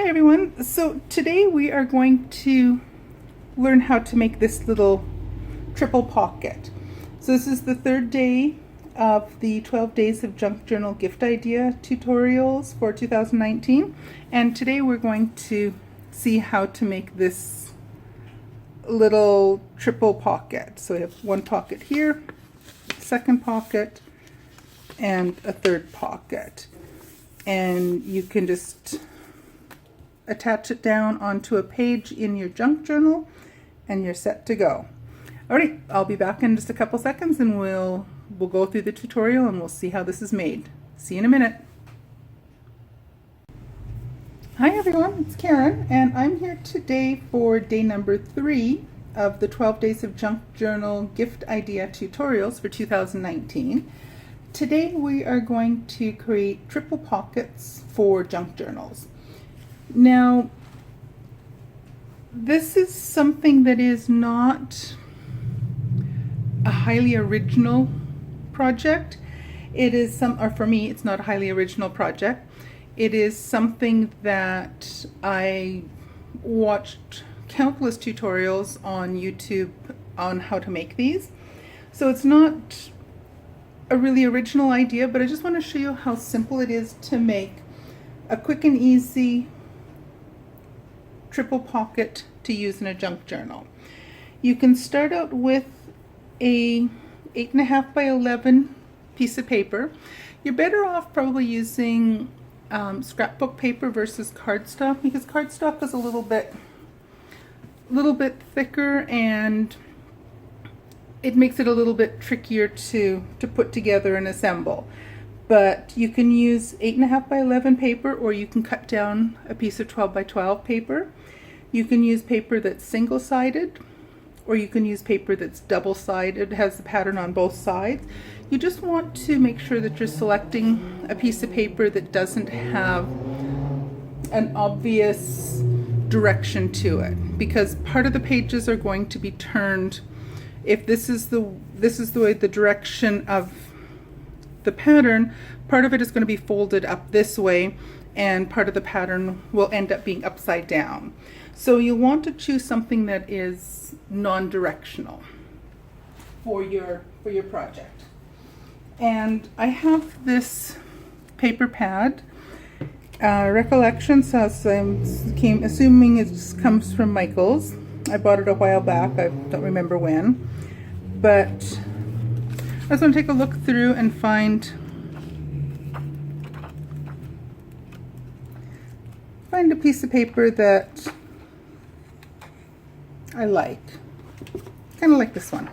Hi everyone. So today we are going to learn how to make this little triple pocket. So this is the third day of the 12 Days of Junk Journal Gift Idea tutorials for 2019. And today we're going to see how to make this little triple pocket. So we have one pocket here, second pocket, and a third pocket. And you can just attach it down onto a page in your junk journal and you're set to go. All right, I'll be back in just a couple seconds and we'll go through the tutorial and we'll see how this is made. See you in a minute. Hi everyone, it's Karen and I'm here today for day number 3 of the 12 Days of Junk Journal Gift Idea tutorials for 2019. Today we are going to create triple pockets for junk journals. Now, this is something that is not a highly original project. It is or for me, it's not a highly original project. It is something that I watched countless tutorials on YouTube on how to make these. So it's not a really original idea, but I just want to show you how simple it is to make a quick and easy triple pocket to use in a junk journal. You can start out with a 8.5 by 11 piece of paper. You're better off probably using scrapbook paper versus cardstock, because cardstock is a little bit thicker and it makes it a little bit trickier to put together and assemble. But you can use 8.5 by 11 paper, or you can cut down a piece of 12 by 12 paper. You can use paper that's single-sided, or you can use paper that's double-sided, has the pattern on both sides. You just want to make sure that you're selecting a piece of paper that doesn't have an obvious direction to it, because part of the pages are going to be turned. If this is the way the direction of the pattern, part of it is going to be folded up this way and part of the pattern will end up being upside down. So you want to choose something that is non-directional for your project. And I have this paper pad. Recollection says assuming it comes from Michaels. I bought it a while back, I don't remember when. But I just want to take a look through and find a piece of paper that I like. Kind of like this one.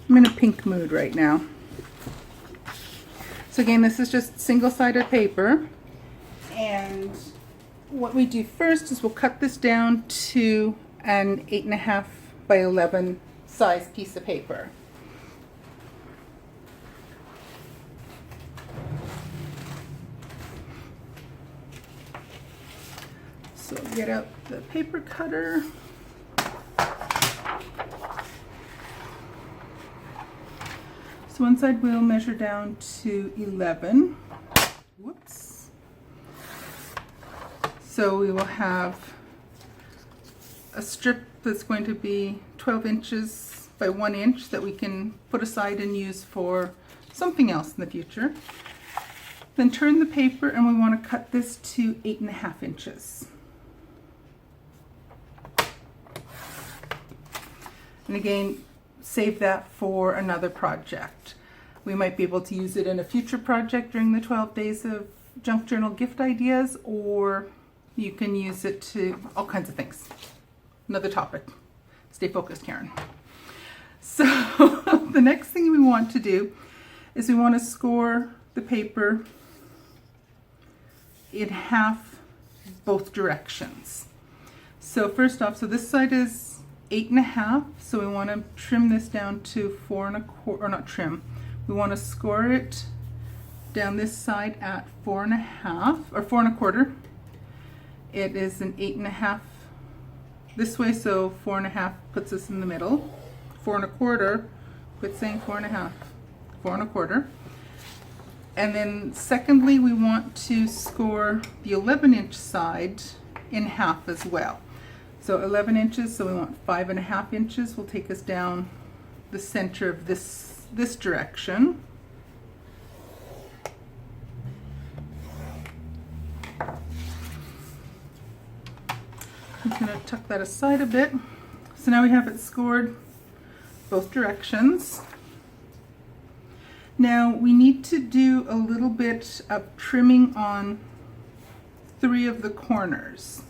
I'm in a pink mood right now. So again, this is just single-sided paper. And what we do first is we'll cut this down to an 8.5 by 11 size piece of paper. So get out the paper cutter. So one side we'll measure down to 11. Whoops. So we will have a strip that's going to be 12 inches by 1 inch that we can put aside and use for something else in the future. Then turn the paper and we want to cut this to 8.5 inches. And again, save that for another project. We might be able to use it in a future project during the 12 Days of Junk Journal Gift Ideas, or you can use it to all kinds of things. Another topic. Stay focused, Karen. So the next thing we want to do is we want to score the paper in half both directions. So first off, so this side is 8.5, so we want to trim this down to 4.25, or not trim, we want to score it down this side at 4.5 or 4.25. It is an 8.5 this way, so 4.5 puts us in the middle. 4.25, quit saying 4.5, 4.25. And then secondly, we want to score the 11-inch side in half as well. So 11 inches, so we want 5.5 inches. Will take us down the center of this direction. I'm going to tuck that aside a bit. So now we have it scored both directions. Now we need to do a little bit of trimming on 3 of the corners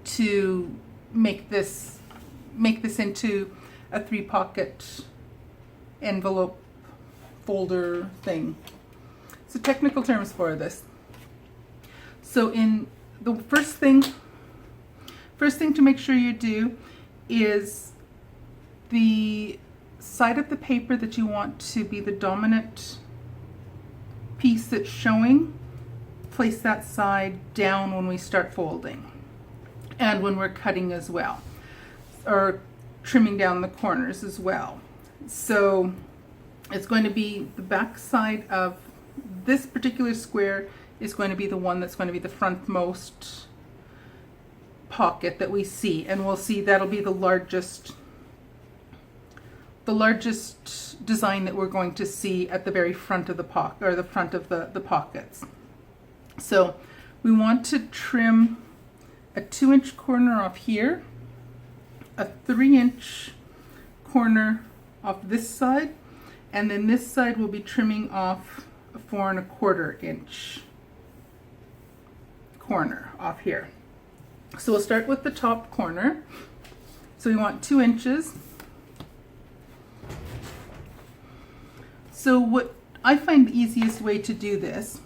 to make this into a 3-pocket envelope folder thing. So technical terms for this. So in the first thing to make sure you do is the side of the paper that you want to be the dominant piece that's showing, place that side down when we start folding and when we're cutting as well, or trimming down the corners as well. So it's going to be the back side of this particular square is going to be the one that's going to be the frontmost pocket that we see, and we'll see that'll be the largest design that we're going to see at the very front of the pocket, or the front of the pockets. So we want to trim a 2-inch corner off here, a 3-inch corner off this side, and then this side will be trimming off a 4¼ inch corner off here. So we'll start with the top corner. So we want 2 inches. So what I find the easiest way to do this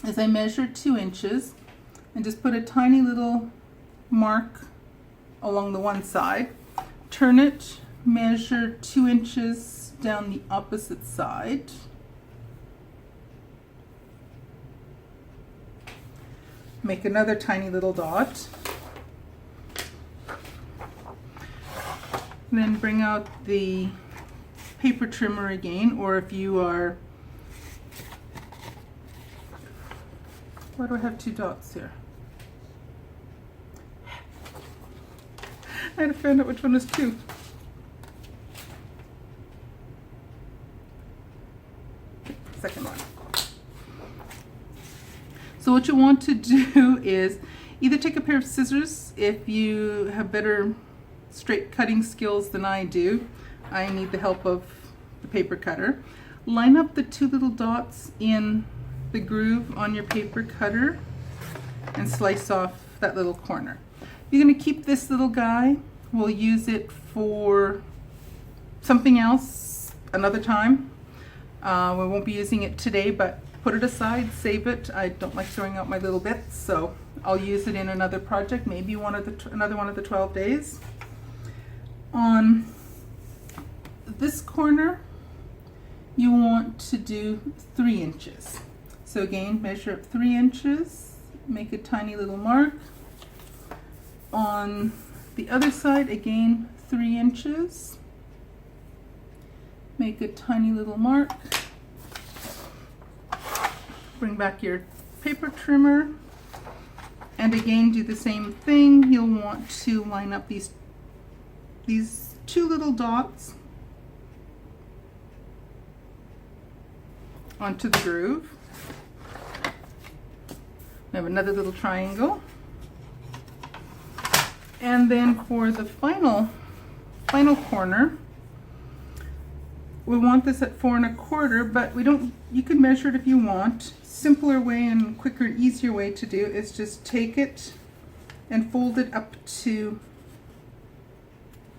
is I measure 2 inches and just put a tiny little mark along the one side, turn it, measure 2 inches down the opposite side, make another tiny little dot, and then bring out the paper trimmer again, or if you are, why do I have 2 dots here? I had to find out which one is 2. Second one. So what you want to do is either take a pair of scissors if you have better straight cutting skills than I do. I need the help of the paper cutter. Line up the 2 little dots in the groove on your paper cutter and slice off that little corner. You're going to keep this little guy. We'll use it for something else another time. We won't be using it today, but put it aside, save it. I don't like throwing out my little bits, so I'll use it in another project, maybe another one of the 12 days. On this corner, you want to do 3 inches. So again, measure up 3 inches, make a tiny little mark. On the other side, again, 3 inches, make a tiny little mark. Bring back your paper trimmer, and again do the same thing. You'll want to line up these 2 little dots onto the groove. We have another little triangle, and then for the final corner, we want this at 4¼ but we don't, you can measure it if you want. Simpler way and quicker, easier way to do is just take it and fold it up to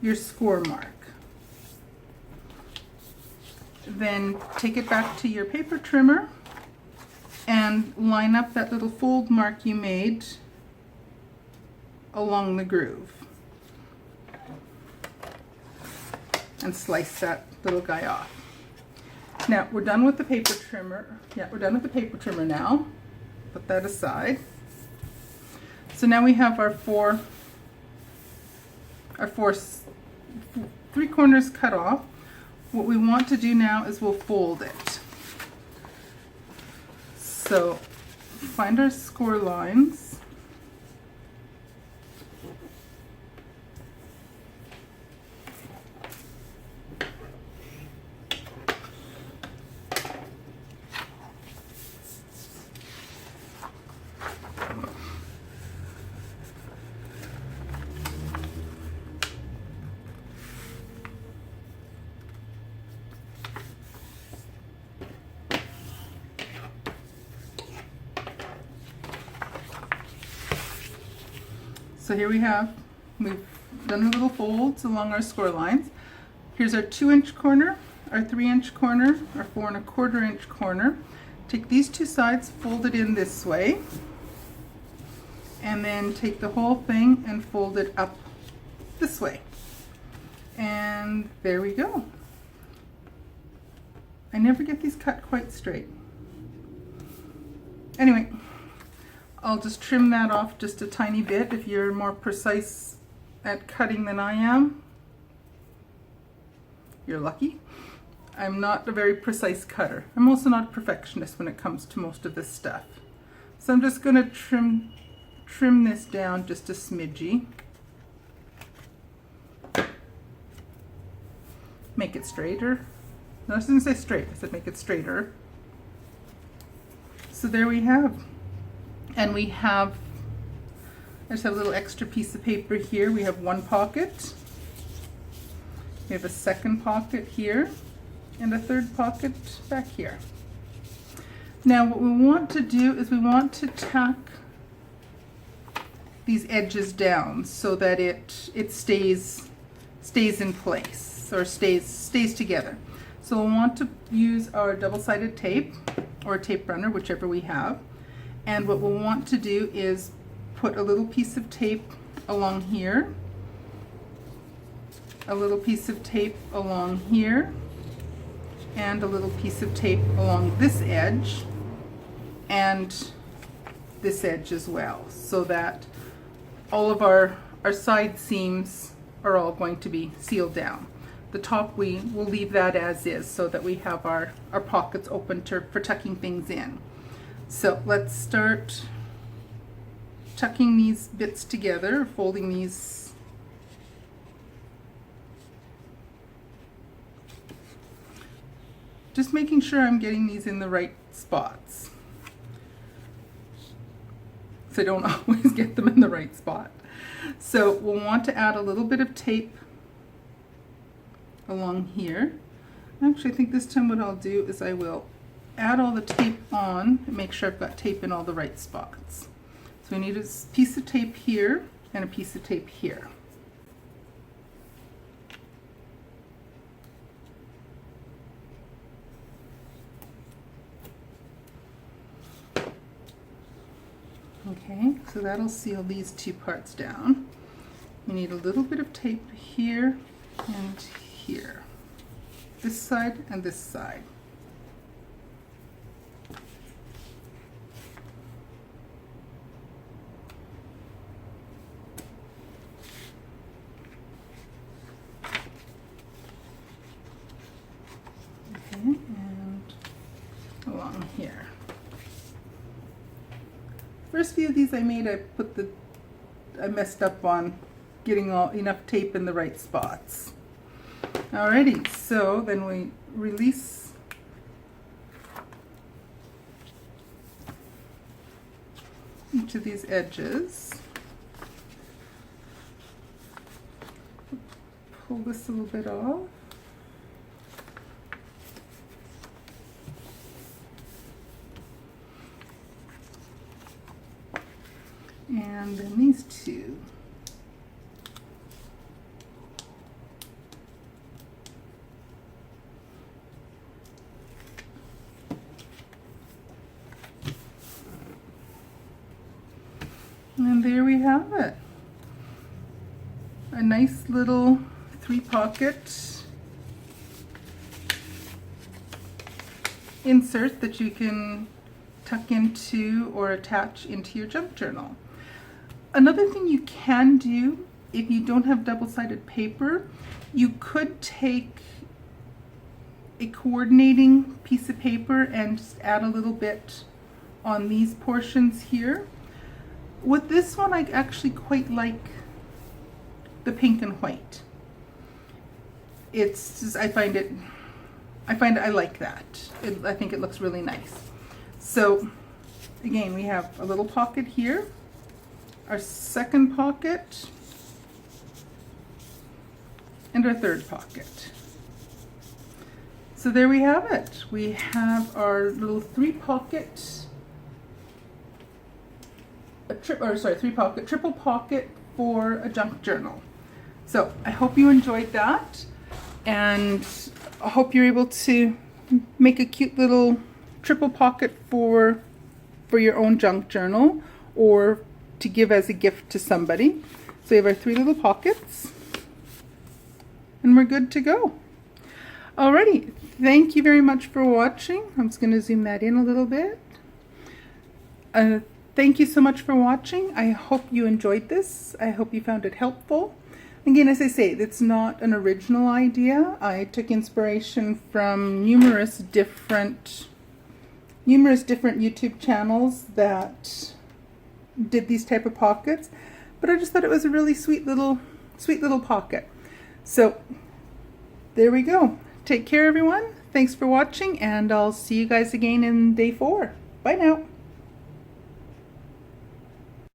your score mark. Then take it back to your paper trimmer and line up that little fold mark you made along the groove and slice that little guy off. Now we're done with the paper trimmer. Yeah, we're done with the paper trimmer now. Put that aside. So now we have our 3 corners cut off. What we want to do now is we'll fold it. So find our score lines So here we've done the little folds along our score lines. Here's our 2-inch corner, our 3-inch corner, our 4 1/4 inch corner. Take these two sides, fold it in this way, and then take the whole thing and fold it up this way. And there we go. I never get these cut quite straight. Anyway, I'll just trim that off just a tiny bit. If you're more precise at cutting than I am, you're lucky. I'm not a very precise cutter. I'm also not a perfectionist when it comes to most of this stuff. So I'm just going to trim this down just a smidgy. Make it straighter. No, I didn't say straight, I said make it straighter. So there we have. And we have, I just have a little extra piece of paper here. We have one pocket. We have a second pocket here and a third pocket back here. Now what we want to do is we want to tack these edges down so that it stays in place, or stays together. So we'll want to use our double-sided tape or a tape runner, whichever we have. And what we'll want to do is put a little piece of tape along here, a little piece of tape along here, and a little piece of tape along this edge and this edge as well, so that all of our side seams are all going to be sealed down. The top we will leave that as is so that we have our pockets open for tucking things in. So let's start tucking these bits together, folding these. Just making sure I'm getting these in the right spots. So I don't always get them in the right spot. So we'll want to add a little bit of tape along here. Actually, I think this time what I'll do is I will add all the tape on and make sure I've got tape in all the right spots. So we need a piece of tape here and a piece of tape here. Okay, so that'll seal these two parts down. We need a little bit of tape here and here. This side and this side. Okay, and along here. First few of these I made, I messed up on getting enough tape in the right spots. Alrighty, so then we release each of these edges. Pull this a little bit off. And then these two. And there we have it. A nice little 3-pocket insert that you can tuck into or attach into your junk journal. Another thing you can do, if you don't have double-sided paper, you could take a coordinating piece of paper and just add a little bit on these portions here. With this one, I actually quite like the pink and white. It's just, I like that. I think it looks really nice. So again, we have a little pocket here, our second pocket, and our third pocket. So there we have it. We have our little 3-pocket, triple pocket for a junk journal. So I hope you enjoyed that, and I hope you're able to make a cute little triple pocket for your own junk journal or to give as a gift to somebody. So we have our 3 little pockets and we're good to go. Alrighty, thank you very much for watching. I'm just going to zoom that in a little bit. Thank you so much for watching. I hope you enjoyed this. I hope you found it helpful. Again, as I say, it's not an original idea. I took inspiration from numerous different YouTube channels that did these type of pockets, but I just thought it was a really sweet little pocket. So there we go. Take care, everyone. Thanks for watching, and I'll see you guys again in day 4. Bye now.